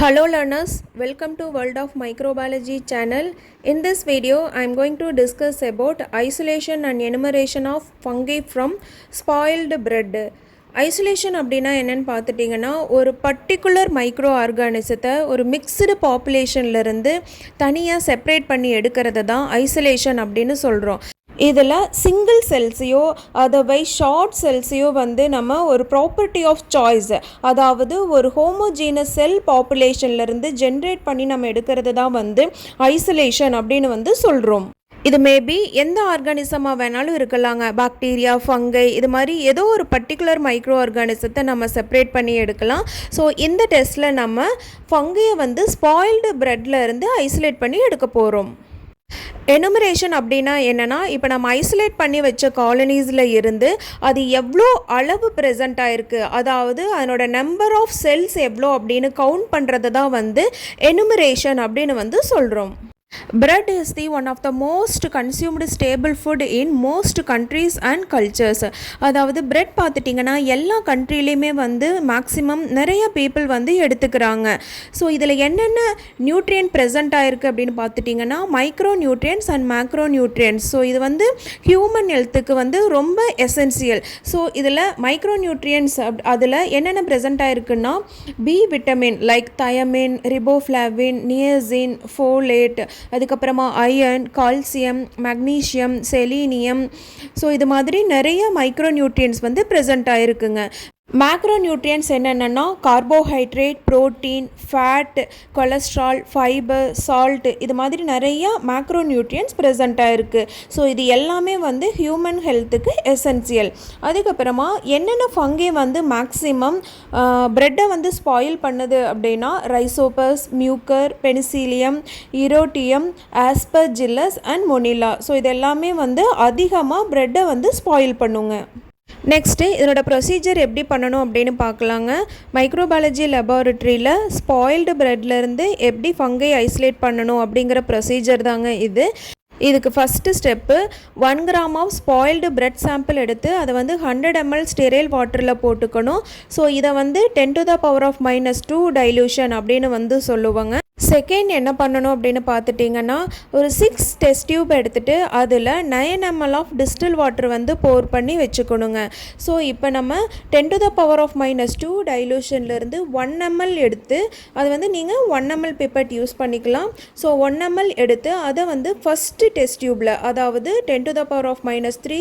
Hello learners, welcome to World of Microbiology channel. In this video, I am going to discuss about isolation and enumeration of fungi from spoiled bread. Isolation அப்படின்னா என்னன்னு பார்த்துட்டிங்கன்னா ஒரு particular micro ஆர்கானிசத்தை ஒரு mixed பாப்புலேஷன்லேருந்து தனியாக separate பண்ணி எடுக்கிறது தான் isolation அப்படின்னு சொல்கிறோம். இதில் சிங்கிள் செல்ஸையோ அதர்வைஸ் ஷார்ட் செல்ஸையோ வந்து நம்ம ஒரு ப்ராப்பர்ட்டி ஆஃப் சாய்ஸ், அதாவது ஒரு ஹோமோஜீனஸ் செல் பாப்புலேஷன்லேருந்து ஜென்ரேட் பண்ணி நம்ம எடுக்கிறது தான் வந்து ஐசோலேஷன் அப்படின்னு வந்து சொல்கிறோம். இது மேபி எந்த ஆர்கானிசமாக வேணாலும் இருக்கலாங்க. பாக்டீரியா, ஃபங்கை, இது மாதிரி ஏதோ ஒரு பர்டிகுலர் மைக்ரோ ஆர்கானிசத்தை நம்ம செப்பரேட் பண்ணி எடுக்கலாம். ஸோ இந்த டெஸ்ட்டில் நம்ம ஃபங்கையை வந்து ஸ்பாயில்டு பிரெட்டில் இருந்து ஐசோலேட் பண்ணி எடுக்க போகிறோம். எனுமரேஷன் அப்படின்னா என்னென்னா, இப்போ நம்ம ஐசோலேட் பண்ணி வச்ச காலனிஸில் இருந்து அது எவ்வளோ அளவு ப்ரெசண்ட் ஆகிருக்கு, அதாவது அதனோட நம்பர் ஆஃப் செல்ஸ் எவ்வளோ அப்படின்னு கவுண்ட் பண்ணுறது தான் வந்து எனுமரேஷன் அப்படின்னு வந்து சொல்கிறோம். Bread is the one of the most consumed staple food in most countries and cultures. அதாவது பிரெட் பார்த்துட்டிங்கன்னா எல்லா கண்ட்ரிலையுமே வந்து மேக்ஸிமம் நிறைய பீப்புள் வந்து எடுத்துக்கிறாங்க. ஸோ இதில் என்னென்ன நியூட்ரியன்ட் ப்ரெசண்ட் ஆகிருக்கு அப்படின்னு பார்த்துட்டிங்கன்னா micro nutrients and macro nutrients. So இது வந்து ஹியூமன் ஹெல்த்துக்கு வந்து ரொம்ப எசென்சியல். ஸோ இதில் மைக்ரோ நியூட்ரியன்ஸ் அதில் என்னென்ன ப்ரெசண்ட் ஆகிருக்குன்னா B vitamin like thiamine, riboflavin, niacin, folate, அதுக்கப்புறமா iron, calcium, magnesium, selenium. So இது மாதிரி நிறைய மைக்ரோ நியூட்ரியன்ஸ் வந்து ப்ரெசண்ட் ஆகிருக்குங்க. மேக்ரோ நியூட்ரியன்ஸ் என்னென்னா carbohydrate, protein, fat, cholesterol, fibre, salt, இது மாதிரி நிறையா மேக்ரோ நியூட்ரியன்ஸ் ப்ரெசண்ட்டாக இருக்குது. ஸோ இது எல்லாமே வந்து ஹியூமன் ஹெல்த்துக்கு எசென்சியல். அதுக்கப்புறமா என்னென்ன ஃபங்கை வந்து மேக்ஸிமம் ப்ரெட்டை வந்து ஸ்பாயில் பண்ணுது அப்படின்னா Rhizopus, Mucor, Penicillium, Eurotium, Aspergillus and Monilia. So இது எல்லாமே வந்து அதிகமாக ப்ரெட்டை வந்து ஸ்பாயில் பண்ணுங்க. நெக்ஸ்ட்டு இதனோட ப்ரொசீஜர் எப்படி பண்ணணும் அப்படின்னு பார்க்கலாங்க. மைக்ரோபாலஜி லெபார்ட்ரியில் ஸ்பாயில்டு ப்ரெட்லேருந்து எப்படி ஃபங்கை ஐசோலேட் பண்ணணும் அப்படிங்கிற ப்ரொசீஜர் தாங்க இது. இதுக்கு first step 1 gram of spoiled bread sample எடுத்து அதை வந்து 100 ml ஸ்டெரைல் வாட்டரில் போட்டுக்கணும். ஸோ இதை வந்து 10⁻⁻2 டைலூஷன் அப்படின்னு வந்து சொல்லுவாங்க. செகண்ட் என்ன பண்ணணும் அப்படின்னு பார்த்துட்டிங்கன்னா ஒரு 6 டெஸ்ட் டியூப் எடுத்துகிட்டு அதில் 9 ml ஆஃப் டிஸ்டில் வாட்டர் வந்து போர் பண்ணி வச்சுக்கணுங்க. ஸோ இப்போ நம்ம 10⁻⁻2 டைலூஷன்லேருந்து 1 ml எடுத்து அது வந்து நீங்கள் 1 ml பிப்பட் யூஸ் பண்ணிக்கலாம். ஸோ 1 ml எடுத்து அதை வந்து ஃபஸ்ட்டு டெஸ்ட் டியூப்பில், அதாவது 10⁻⁻3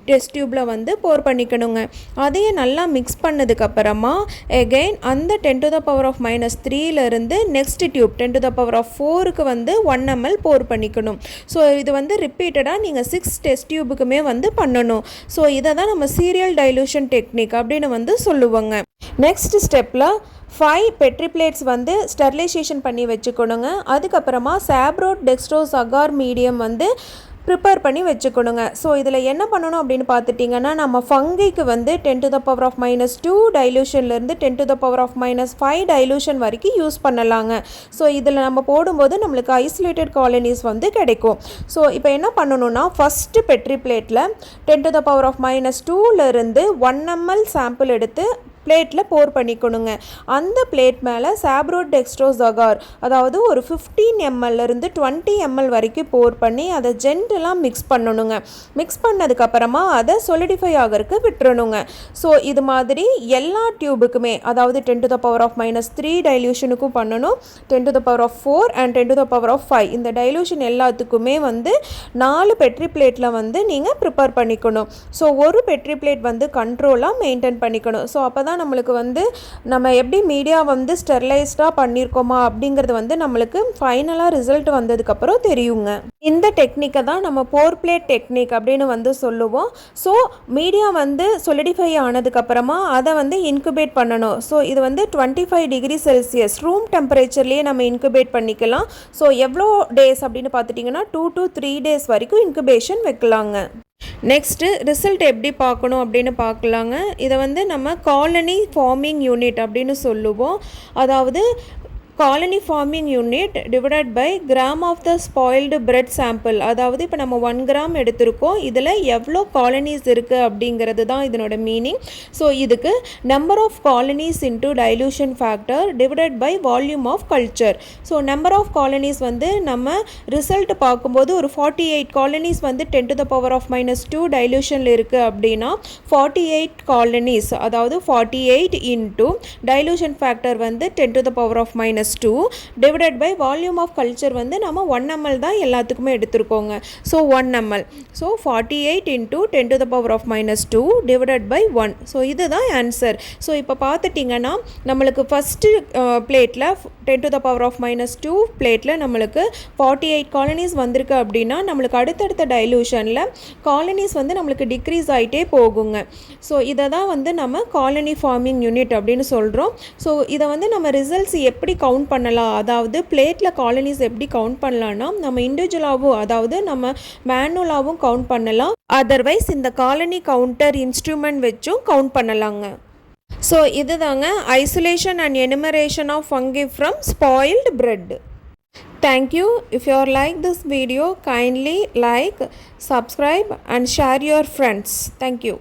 டெஸ்ட் டியூப்பில் வந்து போர் பண்ணிக்கணுங்க. அதையே நல்லா மிக்ஸ் பண்ணதுக்கப்புறமா எகெயின் அந்த 10⁻⁻3லேருந்து நெக்ஸ்ட் டியூப் 10⁻⁴ வந்து 1 ml போர் பண்ணிக்கணும். ஸோ இது வந்து ரிப்பீட்டடாக நீங்கள் 6 டெஸ்ட் டியூபுக்குமே வந்து பண்ணணும். ஸோ இதை தான் நம்ம சீரியல் டைலூஷன் டெக்னிக் அப்படின்னு வந்து சொல்லுவாங்க. நெக்ஸ்ட் ஸ்டெப்பில் 5 பெட்ரி பிளேட்ஸ் வந்து ஸ்டெரிலைசேஷன் பண்ணி வச்சுக்கணுங்க. அதுக்கப்புறமா சாப்ரோட் டெக்ஸ்ட்ரோஸ் அகார் மீடியம் வந்து ப்ரிப்பேர் பண்ணி வச்சுக்கணுங்க. ஸோ இதில் என்ன பண்ணணும் அப்படின்னு பார்த்துட்டிங்கன்னா நம்ம ஃபங்கைக்கு வந்து 10⁻⁻2 டைலூஷன்லேருந்து 10⁻⁻5 டைலூஷன் வரைக்கும் யூஸ் பண்ணலாங்க. ஸோ இதில் நம்ம போடும்போது நம்மளுக்கு ஐசோலேட்டட் காலனிஸ் வந்து கிடைக்கும். ஸோ இப்போ என்ன பண்ணணும்னா ஃபஸ்ட்டு பெட்ரி பிளேட்டில் 10⁻⁻2லேருந்து 1 ml சாம்பிள் எடுத்து பிளேட்டில் போர் பண்ணிக்கணுங்க. அந்த பிளேட் மேலே சாப்ரோட் டெக்ஸ்ட்ரோஸ் அகார், அதாவது ஒரு 15 ml-லேருந்து 20 ml வரைக்கும் போர் பண்ணி அதை ஜென்டலாக மிக்ஸ் பண்ணணுங்க. மிக்ஸ் பண்ணதுக்கப்புறமா அதை சொலிடிஃபை ஆகிறதுக்கு விட்டுறணுங்க. ஸோ இது மாதிரி எல்லா டியூபுக்குமே, அதாவது 10⁻⁻3 டைலூஷனுக்கும் பண்ணணும், 10⁻⁴ அண்ட் 10⁻⁵ இந்த டைலூஷன் எல்லாத்துக்குமே வந்து 4 பெட்ரி பிளேட்டில் வந்து நீங்கள் ப்ரிப்பேர் பண்ணிக்கணும். ஸோ ஒரு பெட்ரி பிளேட் வந்து கண்ட்ரோலாக மெயின்டைன் பண்ணிக்கணும். ஸோ அப்போ தான் நம்மளுக்கு வந்து நம்ம எப்படி மீடியா வந்து ஸ்டெரிலைஸ்டாக பண்ணியிருக்கோமா அப்படிங்கிறது வந்து நம்மளுக்கு ஃபைனலாக ரிசல்ட் வந்ததுக்கப்புறம் தெரியுங்க. இந்த டெக்னிக்கை தான் நம்ம போர் பிளேட் டெக்னிக் அப்படின்னு வந்து சொல்லுவோம். ஸோ மீடியா வந்து சொலிடிஃபை ஆனதுக்கப்புறமா அதை வந்து இன்குபேட் பண்ணணும். ஸோ இது வந்து 25 டிகிரி செல்சியஸ் ரூம் டெம்பரேச்சர்லேயே நம்ம இன்குபேட் பண்ணிக்கலாம். ஸோ எவ்வளோ டேஸ் அப்படின்னு பார்த்துட்டிங்கன்னா 2 to 3 days வரைக்கும் இன்குபேஷன் வைக்கலாங்க. நெக்ஸ்ட்டு ரிசல்ட் எப்படி பார்க்கணும் அப்படின்னு பார்க்கலாங்க. இதை வந்து நம்ம காலனி ஃபார்மிங் யூனிட் அப்படின்னு சொல்லுவோம். அதாவது colony forming unit divided by gram of the spoiled bread sample. அதாவது இப்போ நம்ம 1 கிராம் எடுத்திருக்கோம், இதில் எவ்வளோ காலனிஸ் இருக்குது அப்படிங்கிறது தான் இதனோட மீனிங். ஸோ இதுக்கு number of colonies into dilution factor divided by volume of culture. So number of colonies வந்து நம்ம ரிசல்ட் பார்க்கும்போது ஒரு 48 காலனிஸ் வந்து 10⁻⁻2 டைலூஷனில் இருக்குது அப்படின்னா 48 காலனிஸ், அதாவது 48 இன்டூ டைலூஷன் ஃபேக்டர் வந்து 10⁻⁻2 divided by volume of culture வந்து நம்ம 1 ml தான் எல்லாத்துக்குமே எடுத்துருக்கோங்க. So 1 ml. So 48 into 10⁻⁻2 divided by 1. So இதுதான் ஆன்சர். ஸோ இப்போ பார்த்துட்டிங்கன்னா நம்மளுக்கு ஃபஸ்ட்டு பிளேட்டில் 10⁻⁻2 பிளேட்டில் நம்மளுக்கு 48 காலனிஸ் வந்திருக்கு அப்படின்னா நம்மளுக்கு அடுத்தடுத்த டைலூஷனில் காலனிஸ் வந்து நம்மளுக்கு டிக்ரீஸ் ஆகிட்டே போகுங்க. ஸோ இதை தான் வந்து நம்ம காலனி ஃபார்மிங் யூனிட் அப்படின்னு சொல்கிறோம். ஸோ இதை வந்து நம்ம ரிசல்ட்ஸ் எப்படி கவுண்ட் பண்ணலாம், அதாவது பிளேட்டில் காலனிஸ் எப்படி கவுண்ட் பண்ணலான்னா நம்ம இண்டிவிஜுவலாகவும் அதாவது நம்ம மேனுவலாகவும் கவுண்ட் பண்ணலாம், அதர்வைஸ் இந்த காலனி கவுண்டர் இன்ஸ்ட்ருமெண்ட் வச்சும் கவுண்ட் பண்ணலாங்க. ஸோ இதுதாங்க isolation and enumeration of fungi from spoiled bread. Thank you. If you like this video, kindly like, subscribe and share your friends. Thank you.